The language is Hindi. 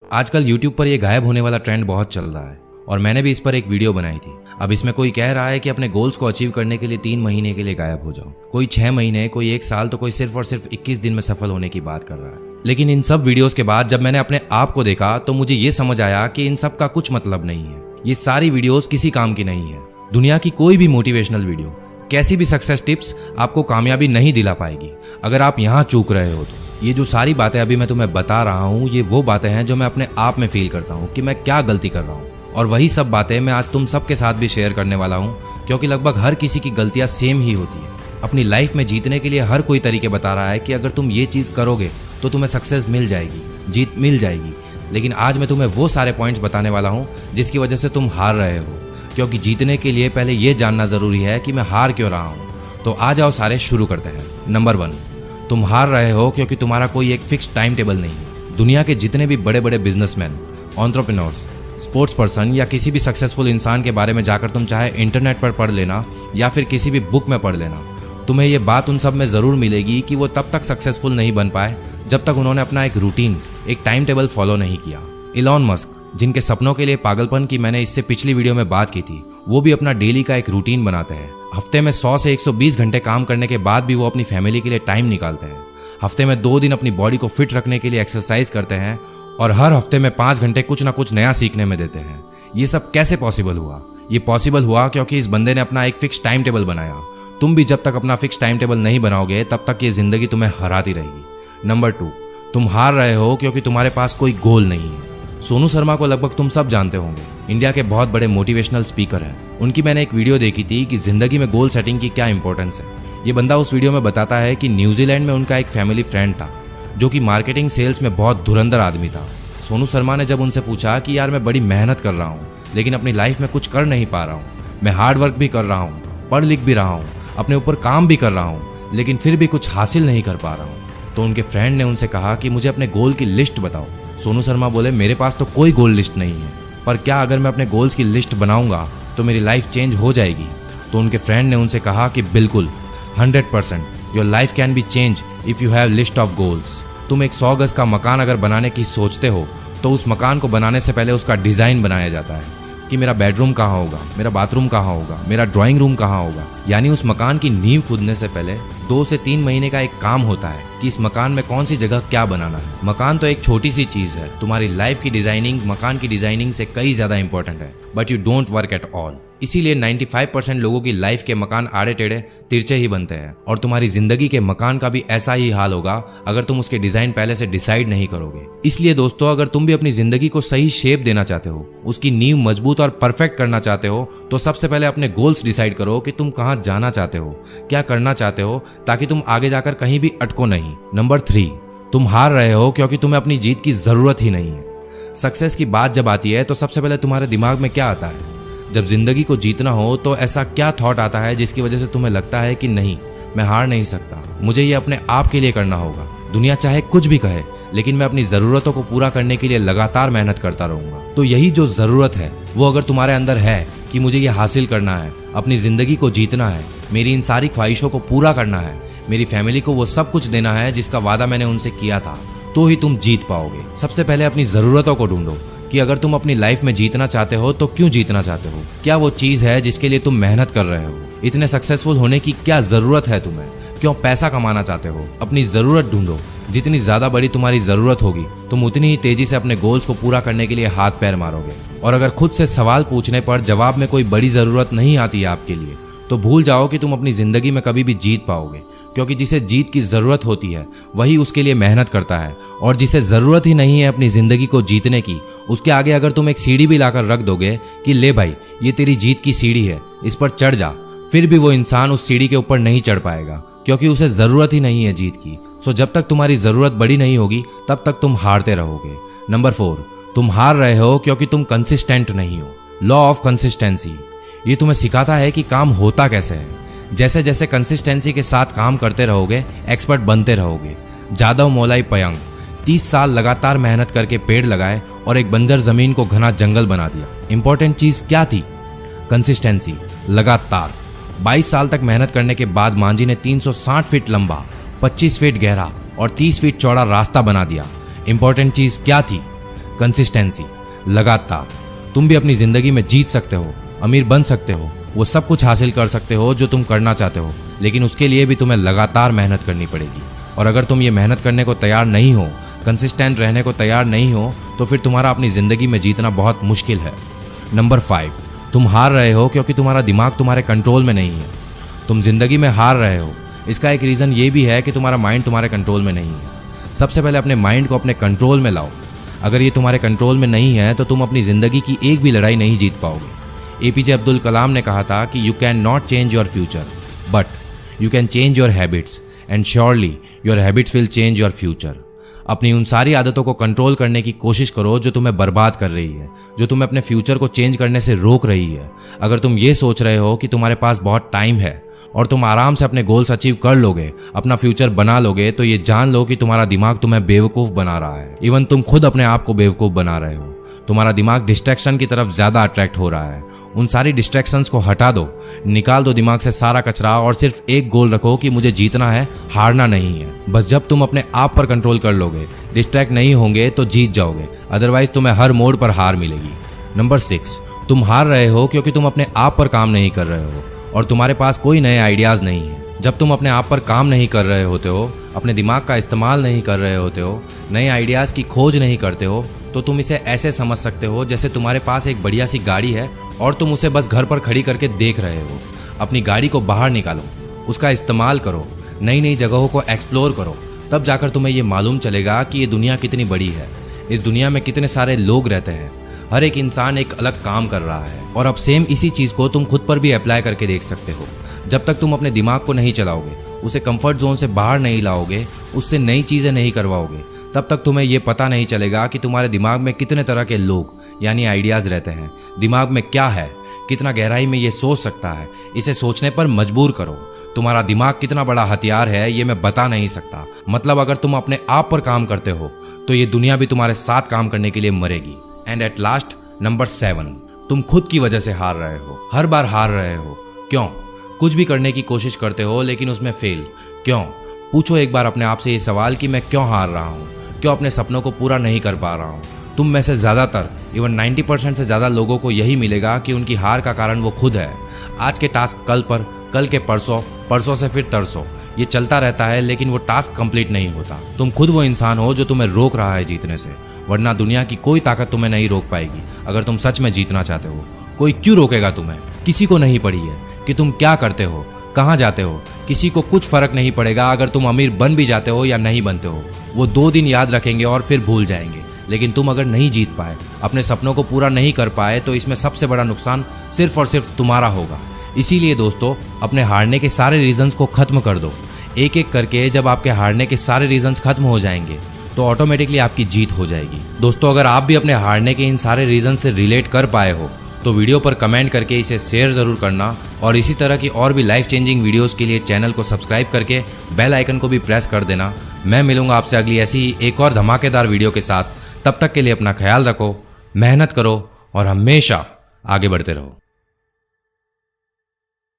आजकल YouTube पर ये गायब होने वाला ट्रेंड बहुत चल रहा है और मैंने भी इस पर एक वीडियो बनाई थी। अब इसमें कोई कह रहा है कि अपने गोल्स को अचीव करने के लिए 3 महीने के लिए गायब हो जाओ, कोई 6 महीने, कोई 1 साल, तो कोई सिर्फ और सिर्फ 21 दिन में सफल होने की बात कर रहा है। लेकिन इन सब वीडियोस के बाद जब मैंने अपने आप को देखा तो मुझे ये समझ आया कि इन सब का कुछ मतलब नहीं है। ये सारी वीडियोस किसी काम की नहीं है। दुनिया की कोई भी मोटिवेशनल वीडियो, कैसी भी सक्सेस टिप्स आपको कामयाबी नहीं दिला पाएगी अगर आप यहाँ चूक रहे हो तो। ये जो सारी बातें अभी मैं तुम्हें बता रहा हूँ, ये वो बातें हैं जो मैं अपने आप में फील करता हूँ कि मैं क्या गलती कर रहा हूँ, और वही सब बातें मैं आज तुम सबके साथ भी शेयर करने वाला हूँ, क्योंकि लगभग हर किसी की गलतियाँ सेम ही होती है। अपनी लाइफ में जीतने के लिए हर कोई तरीके बता रहा है कि अगर तुम ये चीज़ करोगे तो तुम्हें सक्सेस मिल जाएगी, जीत मिल जाएगी। लेकिन आज मैं तुम्हें वो सारे पॉइंट्स बताने वाला हूँ जिसकी वजह से तुम हार रहे हो, क्योंकि जीतने के लिए पहले ये जानना ज़रूरी है कि मैं हार क्यों रहा हूँ। तो आ जाओ सारे शुरू करते हैं। नंबर 1, तुम हार रहे हो क्योंकि तुम्हारा कोई एक फिक्स टाइम टेबल नहीं है। दुनिया के जितने भी बड़े बड़े बिजनेसमैन, एंटरप्रेन्योर्स, स्पोर्ट्स पर्सन या किसी भी सक्सेसफुल इंसान के बारे में जाकर तुम चाहे इंटरनेट पर पढ़ लेना या फिर किसी भी बुक में पढ़ लेना, तुम्हें ये बात उन सब में ज़रूर मिलेगी कि वो तब तक सक्सेसफुल नहीं बन पाए जब तक उन्होंने अपना एक रूटीन, एक टाइम टेबल फॉलो नहीं किया। इलॉन मस्क, जिनके सपनों के लिए पागलपन की मैंने इससे पिछली वीडियो में बात की थी, वो भी अपना डेली का एक रूटीन बनाते हैं। हफ्ते में 100 से 120 घंटे काम करने के बाद भी वो अपनी फैमिली के लिए टाइम निकालते हैं। हफ्ते में 2 दिन अपनी बॉडी को फिट रखने के लिए एक्सरसाइज करते हैं और हर हफ्ते में 5 घंटे कुछ ना कुछ नया सीखने में देते हैं। ये सब कैसे पॉसिबल हुआ? ये पॉसिबल हुआ क्योंकि इस बंदे ने अपना एक फिक्स टाइम टेबल बनाया। तुम भी जब तक अपना फिक्स टाइम टेबल नहीं बनाओगे तब तक ये जिंदगी तुम्हें हराती रहेगी। नंबर 2, तुम हार रहे हो क्योंकि तुम्हारे पास कोई गोल नहीं है। सोनू शर्मा को लगभग तुम सब जानते होंगे, इंडिया के बहुत बड़े मोटिवेशनल स्पीकर हैं। उनकी मैंने एक वीडियो देखी थी कि जिंदगी में गोल सेटिंग की क्या इंपॉर्टेंस है। ये बंदा उस वीडियो में बताता है कि न्यूजीलैंड में उनका एक फैमिली फ्रेंड था जो कि मार्केटिंग सेल्स में बहुत धुरंधर आदमी था। सोनू शर्मा ने जब उनसे पूछा कि यार मैं बड़ी मेहनत कर रहा हूँ लेकिन अपनी लाइफ में कुछ कर नहीं पा रहा हूँ, मैं हार्ड वर्क भी कर रहा हूँ, पढ़ लिख भी रहा हूँ, अपने ऊपर काम भी कर रहा हूँ, लेकिन फिर भी कुछ हासिल नहीं कर पा रहा हूँ, तो उनके फ्रेंड ने उनसे कहा कि मुझे अपने गोल की लिस्ट बताओ। सोनू शर्मा बोले, मेरे पास तो कोई गोल लिस्ट नहीं है, पर क्या अगर मैं अपने गोल्स की लिस्ट बनाऊंगा तो मेरी लाइफ चेंज हो जाएगी? तो उनके फ्रेंड ने उनसे कहा कि बिल्कुल, 100% your life can be change if you have list of goals. तुम एक 100 गज का मकान अगर बनाने की सोचते हो तो उस मकान को बनाने से पहले उसका डिजाइन बनाया जाता है कि मेरा बेडरूम कहाँ होगा, मेरा बाथरूम कहाँ होगा, मेरा ड्राइंग रूम कहाँ होगा। यानी उस मकान की नींव खुदने से पहले 2 से 3 महीने का एक काम होता है कि इस मकान में कौन सी जगह क्या बनाना है। मकान तो एक छोटी सी चीज है, तुम्हारी लाइफ की डिजाइनिंग मकान की डिजाइनिंग से कई ज्यादा इंपॉर्टेंट है, but you don't work at all. इसीलिए 95% लोगों की लाइफ के मकान आड़े टेढ़े तिरछे ही बनते हैं, और तुम्हारी जिंदगी के मकान का भी ऐसा ही हाल होगा अगर तुम उसके डिजाइन पहले से डिसाइड नहीं करोगे। इसलिए दोस्तों, अगर तुम भी अपनी जिंदगी को सही शेप देना चाहते हो, उसकी नींव मजबूत और परफेक्ट करना चाहते हो, तो सबसे पहले अपने गोल्स डिसाइड करो कि तुम कहाँ जाना चाहते हो, क्या करना चाहते हो, ताकि तुम आगे जाकर कहीं भी अटको नहीं। नंबर 3, तुम हार रहे हो क्योंकि तुम्हें अपनी जीत की जरूरत ही नहीं है। सक्सेस की बात जब आती है तो सबसे पहले तुम्हारे दिमाग में क्या आता है? जब जिंदगी को जीतना हो तो ऐसा क्या थॉट आता है जिसकी वजह से तुम्हें लगता है कि नहीं, मैं हार नहीं सकता, मुझे ये अपने आप के लिए करना होगा। दुनिया चाहे कुछ भी कहे, लेकिन मैं अपनी जरूरतों को पूरा करने के लिए लगातार मेहनत करता रहूंगा। तो यही जो जरूरत है वो अगर तुम्हारे अंदर है कि मुझे ये हासिल करना है, अपनी जिंदगी को जीतना है, मेरी इन सारी ख्वाहिशों को पूरा करना है, मेरी फैमिली को वो सब कुछ देना है जिसका वादा मैंने उनसे किया था, तो ही तुम जीत पाओगे। सबसे पहले अपनी जरूरतों को ढूंढो कि अगर तुम अपनी लाइफ में जीतना चाहते हो तो क्यों जीतना चाहते हो, क्या वो चीज है जिसके लिए तुम मेहनत कर रहे हो, इतने सक्सेसफुल होने की क्या जरूरत है तुम्हें, क्यों पैसा कमाना चाहते हो। अपनी जरूरत ढूंढो, जितनी ज्यादा बड़ी तुम्हारी जरूरत होगी तुम उतनी ही तेजी से अपने गोल्स को पूरा करने के लिए हाथ पैर मारोगे। और अगर खुद से सवाल पूछने पर जवाब में कोई बड़ी जरूरत नहीं आती है आपके लिए, तो भूल जाओ कि तुम अपनी जिंदगी में कभी भी जीत पाओगे, क्योंकि जिसे जीत की जरूरत होती है वही उसके लिए मेहनत करता है, और जिसे जरूरत ही नहीं है अपनी जिंदगी को जीतने की, उसके आगे अगर तुम एक सीढ़ी भी लाकर रख दोगे कि ले भाई ये तेरी जीत की सीढ़ी है, इस पर चढ़ जा, फिर भी वो इंसान उस सीढ़ी के ऊपर नहीं चढ़ पाएगा, क्योंकि उसे जरूरत ही नहीं है जीत की। सो जब तक तुम्हारी जरूरत बड़ी नहीं होगी तब तक तुम हारते रहोगे। नंबर 4, तुम हार रहे हो क्योंकि तुम कंसिस्टेंट नहीं हो। लॉ ऑफ कंसिस्टेंसी, ये तुम्हें सिखाता है कि काम होता कैसे है। जैसे जैसे कंसिस्टेंसी के साथ काम करते रहोगे, एक्सपर्ट बनते रहोगे। जादव मोलाई पयंग 30 साल लगातार मेहनत करके पेड़ लगाए और एक बंजर जमीन को घना जंगल बना दिया। इंपॉर्टेंट चीज क्या थी? कंसिस्टेंसी, लगातार। 22 साल तक मेहनत करने के बाद मांझी ने 360 फीट लंबा, 25 फीट गहरा और 30 फीट चौड़ा रास्ता बना दिया। इंपॉर्टेंट चीज क्या थी? कंसिस्टेंसी, लगातार। तुम भी अपनी जिंदगी में जीत सकते हो, अमीर बन सकते हो, वो सब कुछ हासिल कर सकते हो जो तुम करना चाहते हो, लेकिन उसके लिए भी तुम्हें लगातार मेहनत करनी पड़ेगी। और अगर तुम ये मेहनत करने को तैयार नहीं हो, कंसिस्टेंट रहने को तैयार नहीं हो, तो फिर तुम्हारा अपनी जिंदगी में जीतना बहुत मुश्किल है। नंबर 5, तुम हार रहे हो क्योंकि तुम्हारा दिमाग तुम्हारे कंट्रोल में नहीं है। तुम जिंदगी में हार रहे हो, इसका एक रीज़न ये भी है कि तुम्हारा माइंड तुम्हारे कंट्रोल में नहीं है। सबसे पहले अपने माइंड को अपने कंट्रोल में लाओ। अगर ये तुम्हारे कंट्रोल में नहीं है तो तुम अपनी ज़िंदगी की एक भी लड़ाई नहीं जीत पाओगे। APJ अब्दुल कलाम ने कहा था कि you can not change your future, but you can change your habits, and surely your habits will change your future. अपनी उन सारी आदतों को कंट्रोल करने की कोशिश करो जो तुम्हें बर्बाद कर रही है, जो तुम्हें अपने फ्यूचर को चेंज करने से रोक रही है। अगर तुम ये सोच रहे हो कि तुम्हारे पास बहुत टाइम है और तुम आराम से अपने गोल्स अचीव कर लोगे, अपना फ्यूचर बना लोगे, तो ये जान लो कि तुम्हारा दिमाग तुम्हें बेवकूफ़ बना रहा है। इवन तुम खुद अपने आप को बेवकूफ़ बना रहे हो। तुम्हारा दिमाग डिस्ट्रैक्शन की तरफ ज़्यादा अट्रैक्ट हो रहा है। उन सारी डिस्ट्रैक्शंस को हटा दो, निकाल दो दिमाग से सारा कचरा और सिर्फ एक गोल रखो कि मुझे जीतना है, हारना नहीं है। बस जब तुम अपने आप पर कंट्रोल कर लोगे, डिस्ट्रैक्ट नहीं होंगे, तो जीत जाओगे। अदरवाइज तुम्हें हर मोड़ पर हार मिलेगी। नंबर 6, तुम हार रहे हो क्योंकि तुम अपने आप पर काम नहीं कर रहे हो और तुम्हारे पास कोई नए आइडियाज़ नहीं है। जब तुम अपने आप पर काम नहीं कर रहे होते हो, अपने दिमाग का इस्तेमाल नहीं कर रहे होते हो, नए आइडियाज़ की खोज नहीं करते हो, तो तुम इसे ऐसे समझ सकते हो जैसे तुम्हारे पास एक बढ़िया सी गाड़ी है और तुम उसे बस घर पर खड़ी करके देख रहे हो। अपनी गाड़ी को बाहर निकालो, उसका इस्तेमाल करो, नई नई जगहों को एक्सप्लोर करो, तब जाकर तुम्हें ये मालूम चलेगा कि ये दुनिया कितनी बड़ी है, इस दुनिया में कितने सारे लोग रहते हैं, हर एक इंसान एक अलग काम कर रहा है। और अब सेम इसी चीज़ को तुम खुद पर भी अप्लाई करके देख सकते हो। जब तक तुम अपने दिमाग को नहीं चलाओगे, उसे कंफर्ट जोन से बाहर नहीं लाओगे, उससे नई चीज़ें नहीं करवाओगे, तब तक तुम्हें ये पता नहीं चलेगा कि तुम्हारे दिमाग में कितने तरह के लोग यानी आइडियाज़ रहते हैं, दिमाग में क्या है, कितना गहराई में ये सोच सकता है। इसे सोचने पर मजबूर करो। तुम्हारा दिमाग कितना बड़ा हथियार है ये मैं बता नहीं सकता। मतलब अगर तुम अपने आप पर काम करते हो तो ये दुनिया भी तुम्हारे साथ काम करने के लिए मरेगी। एंड एट लास्ट, नंबर 7, तुम खुद की वजह से हार रहे हो, हर बार हार रहे हो। क्यों? कुछ भी करने की कोशिश करते हो लेकिन उसमें फेल। क्यों? पूछो एक बार अपने आप से ये सवाल कि मैं क्यों हार रहा हूँ, क्यों अपने सपनों को पूरा नहीं कर पा रहा हूँ। तुम में से ज़्यादातर, इवन 90% से ज़्यादा लोगों को यही मिलेगा कि उनकी हार का कारण वो खुद है। आज के टास्क कल पर, कल के परसों, परसों से फिर तरसों, ये चलता रहता है लेकिन वो टास्क कंप्लीट नहीं होता। तुम खुद वो इंसान हो जो तुम्हें रोक रहा है जीतने से, वरना दुनिया की कोई ताकत तुम्हें नहीं रोक पाएगी। अगर तुम सच में जीतना चाहते हो, कोई क्यों रोकेगा तुम्हें? किसी को नहीं पड़ी है कि तुम क्या करते हो, कहाँ जाते हो, किसी को कुछ फर्क नहीं पड़ेगा अगर तुम अमीर बन भी जाते हो या नहीं बनते हो। वो 2 दिन याद रखेंगे और फिर भूल जाएंगे। लेकिन तुम अगर नहीं जीत पाए, अपने सपनों को पूरा नहीं कर पाए, तो इसमें सबसे बड़ा नुकसान सिर्फ और सिर्फ तुम्हारा होगा। इसीलिए दोस्तों, अपने हारने के सारे रीजंस को खत्म कर दो। एक एक करके जब आपके हारने के सारे रीजंस खत्म हो जाएंगे तो ऑटोमेटिकली आपकी जीत हो जाएगी। दोस्तों, अगर आप भी अपने हारने के इन सारे रीजन से रिलेट कर पाए हो तो वीडियो पर कमेंट करके इसे शेयर ज़रूर करना, और इसी तरह की और भी लाइफ चेंजिंग वीडियोस के लिए चैनल को सब्सक्राइब करके बेल आइकन को भी प्रेस कर देना। मैं मिलूंगा आपसे अगली ऐसी ही एक और धमाकेदार वीडियो के साथ। तब तक के लिए अपना ख्याल रखो, मेहनत करो और हमेशा आगे बढ़ते रहो।